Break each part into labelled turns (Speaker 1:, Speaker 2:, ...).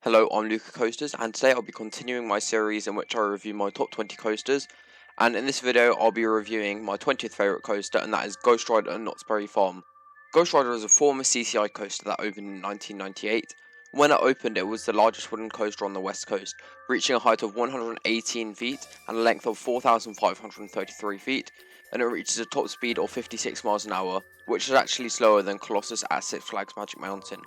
Speaker 1: Hello, I'm Luca Coasters, and today I'll be continuing my series in which I review my top 20 coasters. And in this video, I'll be reviewing my 20th favourite coaster, and that is GhostRider and Knott's Berry Farm. GhostRider is a former CCI coaster that opened in 1998. When it opened, it was the largest wooden coaster on the west coast, reaching a height of 118 feet and a length of 4,533 feet, and it reaches a top speed of 56 miles an hour, which is actually slower than Colossus at Six Flags Magic Mountain.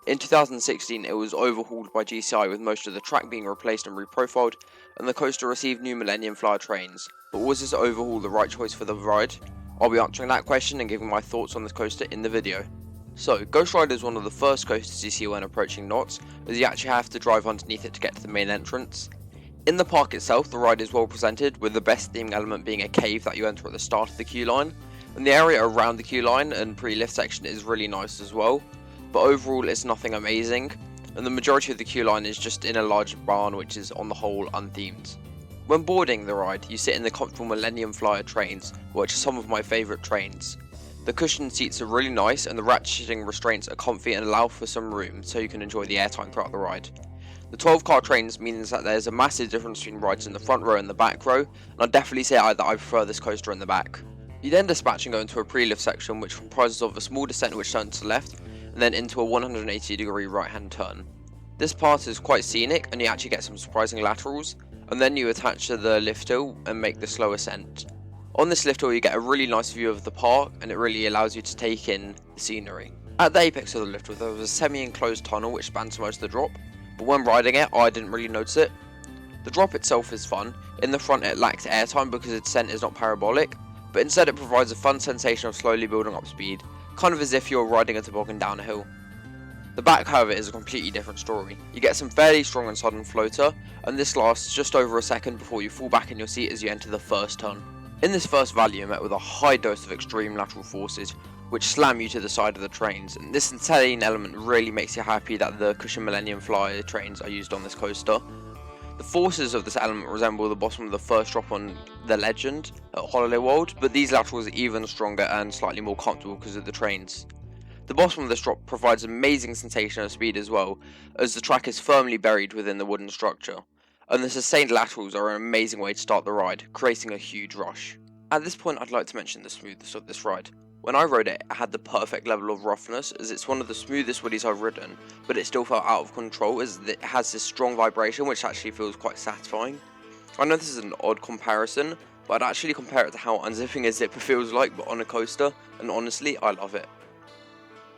Speaker 1: In 2016, it was overhauled by GCI with most of the track being replaced and reprofiled, and the coaster received new Millennium Flyer trains. But was this overhaul the right choice for the ride? I'll be answering that question and giving my thoughts on this coaster in the video. So, GhostRider is one of the first coasters you see when approaching Knott, as you actually have to drive underneath it to get to the main entrance. In the park itself, the ride is well presented, with the best theming element being a cave that you enter at the start of the queue line, and the area around the queue line and pre-lift section is really nice as well. But overall it's nothing amazing, and the majority of the queue line is just in a large barn which is on the whole unthemed. When boarding the ride, you sit in the comfortable Millennium Flyer trains, which are some of my favourite trains. The cushioned seats are really nice, and the ratcheting restraints are comfy and allow for some room so you can enjoy the airtime throughout the ride. The 12-car trains means that there's a massive difference between rides in the front row and the back row, and I'd definitely say that I prefer this coaster in the back. You then dispatch and go into a pre-lift section which comprises of a small descent which turns to the left, and then into a 180-degree right-hand turn. This part is quite scenic, and you actually get some surprising laterals, and then you attach to the lift hill and make the slow ascent. On this lift hill you get a really nice view of the park, and it really allows you to take in the scenery. At the apex of the lift hill there was a semi-enclosed tunnel which spans most of the drop, but when riding it I didn't really notice it. The drop itself is fun. In the front it lacks airtime because its descent is not parabolic, but instead it provides a fun sensation of slowly building up speed, kind of as if you're riding a toboggan down a hill. The back, however, is a completely different story. You get some fairly strong and sudden floater, and this lasts just over a second before you fall back in your seat as you enter the first turn. In this first valley you're met with a high dose of extreme lateral forces, which slam you to the side of the trains, and this insane element really makes you happy that the Cushion Millennium Flyer trains are used on this coaster. The forces of this element resemble the bottom of the first drop on the Legend at Holiday World, but these laterals are even stronger and slightly more comfortable because of the trains. The bottom of this drop provides an amazing sensation of speed as well, as the track is firmly buried within the wooden structure, and the sustained laterals are an amazing way to start the ride, creating a huge rush. At this point I'd like to mention the smoothness of this ride. When I rode it, it had the perfect level of roughness, as it's one of the smoothest woodies I've ridden, but it still felt out of control as it has this strong vibration which actually feels quite satisfying. I know this is an odd comparison, but I'd actually compare it to how unzipping a zipper feels like but on a coaster, and honestly I love it.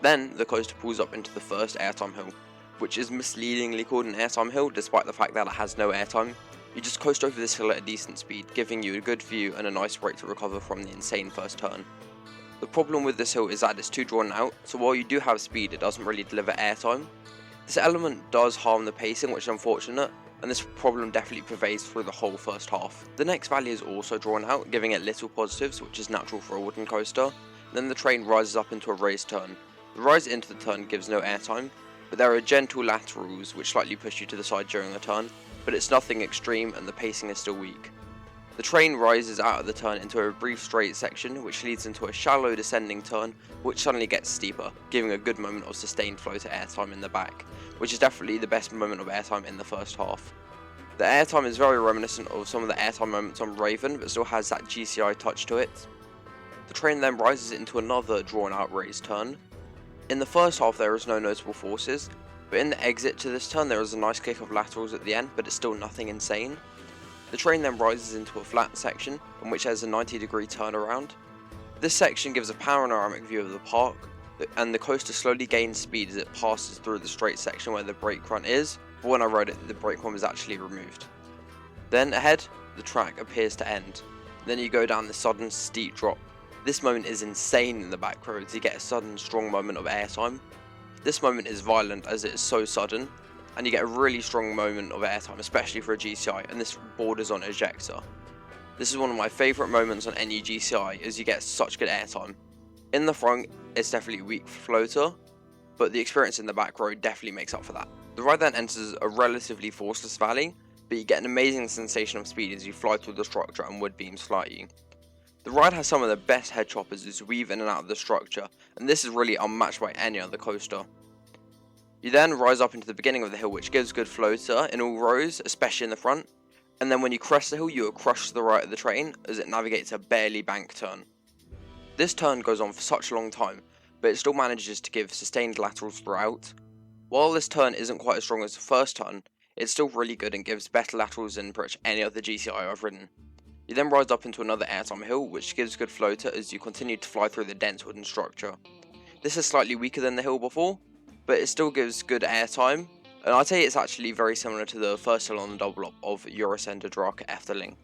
Speaker 1: Then the coaster pulls up into the first airtime hill, which is misleadingly called an airtime hill despite the fact that it has no airtime. You just coast over this hill at a decent speed, giving you a good view and a nice break to recover from the insane first turn. The problem with this hill is that it's too drawn out, so while you do have speed it doesn't really deliver airtime. This element does harm the pacing, which is unfortunate, and this problem definitely pervades through the whole first half. The next valley is also drawn out, giving it little positives, which is natural for a wooden coaster. Then the train rises up into a raised turn. The rise into the turn gives no airtime, but there are gentle laterals which slightly push you to the side during the turn, but it's nothing extreme and the pacing is still weak. The train rises out of the turn into a brief straight section which leads into a shallow descending turn which suddenly gets steeper, giving a good moment of sustained flow to airtime in the back, which is definitely the best moment of airtime in the first half. The airtime is very reminiscent of some of the airtime moments on Raven, but still has that GCI touch to it. The train then rises into another drawn out raised turn. In the first half there is no notable forces, but in the exit to this turn there is a nice kick of laterals at the end, but it's still nothing insane. The train then rises into a flat section, in which there's a 90-degree turnaround. This section gives a panoramic view of the park, and the coaster slowly gains speed as it passes through the straight section where the brake run is, but when I rode it the brake run was actually removed. Then ahead, the track appears to end. Then you go down this sudden steep drop. This moment is insane in the back roads, you get a sudden strong moment of airtime. This moment is violent as it is so sudden, and you get a really strong moment of airtime, especially for a GCI, and this borders on ejector. This is one of my favourite moments on any GCI, as you get such good airtime. In the front, it's definitely weak floater, but the experience in the back row definitely makes up for that. The ride then enters a relatively forceless valley, but you get an amazing sensation of speed as you fly through the structure and wood beams fly at you. The ride has some of the best head choppers as you weave in and out of the structure, and this is really unmatched by any other coaster. You then rise up into the beginning of the hill, which gives good floater in all rows, especially in the front, and then when you crest the hill you are crushed to the right of the train as it navigates a barely bank turn. This turn goes on for such a long time, but it still manages to give sustained laterals throughout. While this turn isn't quite as strong as the first turn, it's still really good and gives better laterals than pretty much any other GCI I've ridden. You then rise up into another airtime hill, which gives good floater as you continue to fly through the dense wooden structure. This is slightly weaker than the hill before, but it still gives good airtime, and I'd say it's actually very similar to the first hill on the double up of Eurosender Drake Efteling.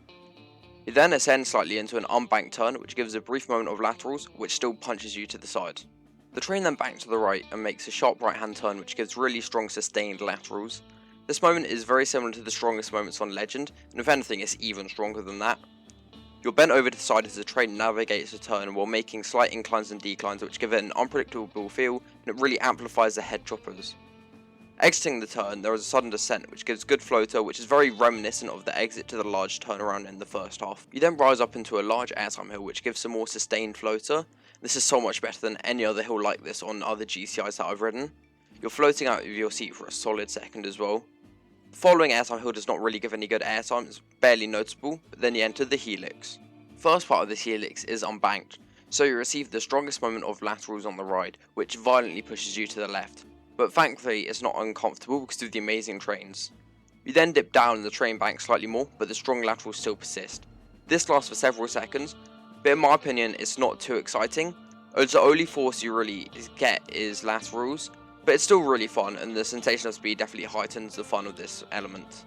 Speaker 1: You then ascend slightly into an unbanked turn, which gives a brief moment of laterals, which still punches you to the side. The train then banks to the right and makes a sharp right hand turn, which gives really strong sustained laterals. This moment is very similar to the strongest moments on Legend, and if anything it's even stronger than that. You're bent over to the side as the train navigates a turn while making slight inclines and declines, which give it an unpredictable feel, and it really amplifies the head choppers. Exiting the turn, there is a sudden descent, which gives good floater, which is very reminiscent of the exit to the large turnaround in the first half. You then rise up into a large airtime hill, which gives some more sustained floater. This is so much better than any other hill like this on other GCIs that I've ridden. You're floating out of your seat for a solid second as well. The following airtime hill does not really give any good airtime, it's barely noticeable, but then you enter the Helix. First part of this Helix is unbanked, so you receive the strongest moment of laterals on the ride, which violently pushes you to the left, but thankfully it's not uncomfortable because of the amazing trains. You then dip down and the train banks slightly more, but the strong laterals still persist. This lasts for several seconds, but in my opinion it's not too exciting, as the only force you really get is laterals, but it's still really fun and the sensation of speed definitely heightens the fun of this element.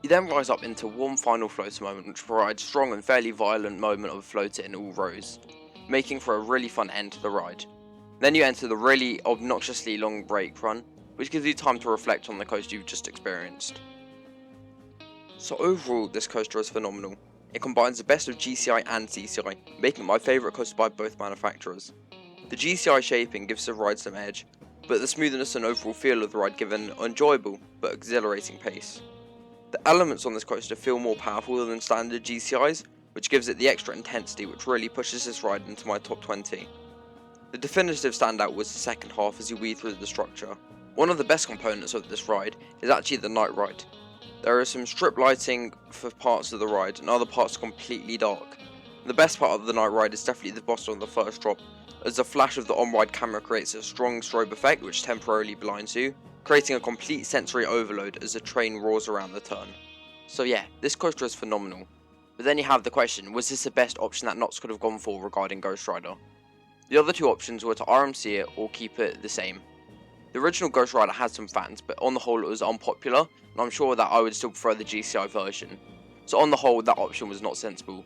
Speaker 1: You then rise up into one final floater moment, which provides a strong and fairly violent moment of floater in all rows, making for a really fun end to the ride. Then you enter the really obnoxiously long brake run, which gives you time to reflect on the coaster you've just experienced. So overall, this coaster is phenomenal. It combines the best of GCI and CCI, making it my favourite coaster by both manufacturers. The GCI shaping gives the ride some edge, but the smoothness and overall feel of the ride give an enjoyable but exhilarating pace. The elements on this coaster feel more powerful than standard GCIs, which gives it the extra intensity which really pushes this ride into my top 20. The definitive standout was the second half as you weave through the structure. One of the best components of this ride is actually the night ride. There is some strip lighting for parts of the ride and other parts are completely dark. The best part of the night ride is definitely the boss on the first drop, as the flash of the on-ride camera creates a strong strobe effect which temporarily blinds you, creating a complete sensory overload as the train roars around the turn. So yeah, this coaster is phenomenal. But then you have the question, was this the best option that Knott could have gone for regarding GhostRider? The other two options were to RMC it or keep it the same. The original GhostRider had some fans, but on the whole it was unpopular, and I'm sure that I would still prefer the GCI version. So on the whole, that option was not sensible.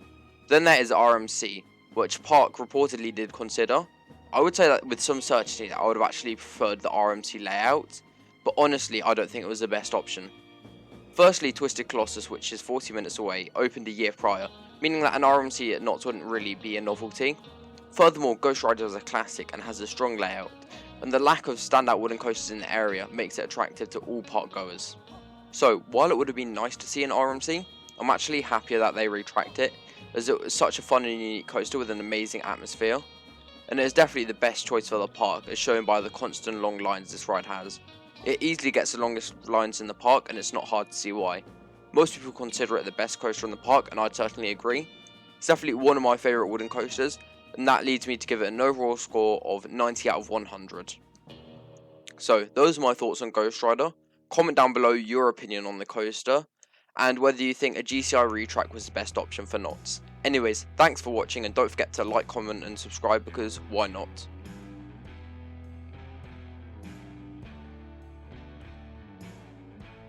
Speaker 1: Then there is RMC, which Park reportedly did consider. I would say that with some certainty I would have actually preferred the RMC layout, but honestly I don't think it was the best option. Firstly, Twisted Colossus, which is 40 minutes away, opened a year prior, meaning that an RMC at Knott wouldn't really be a novelty. Furthermore, GhostRider is a classic and has a strong layout, and the lack of standout wooden coasters in the area makes it attractive to all park goers. So, while it would have been nice to see an RMC, I'm actually happier that they retracked it, as it was such a fun and unique coaster with an amazing atmosphere, and it is definitely the best choice for the park, as shown by the constant long lines this ride has. It easily gets the longest lines in the park, and it's not hard to see why. Most people consider it the best coaster in the park, and I'd certainly agree. It's definitely one of my favourite wooden coasters, and that leads me to give it an overall score of 90 out of 100. So, those are my thoughts on GhostRider. Comment down below your opinion on the coaster, and whether you think a GCI retrack was the best option for Knott. Anyways, thanks for watching, and don't forget to like, comment and subscribe, because why not?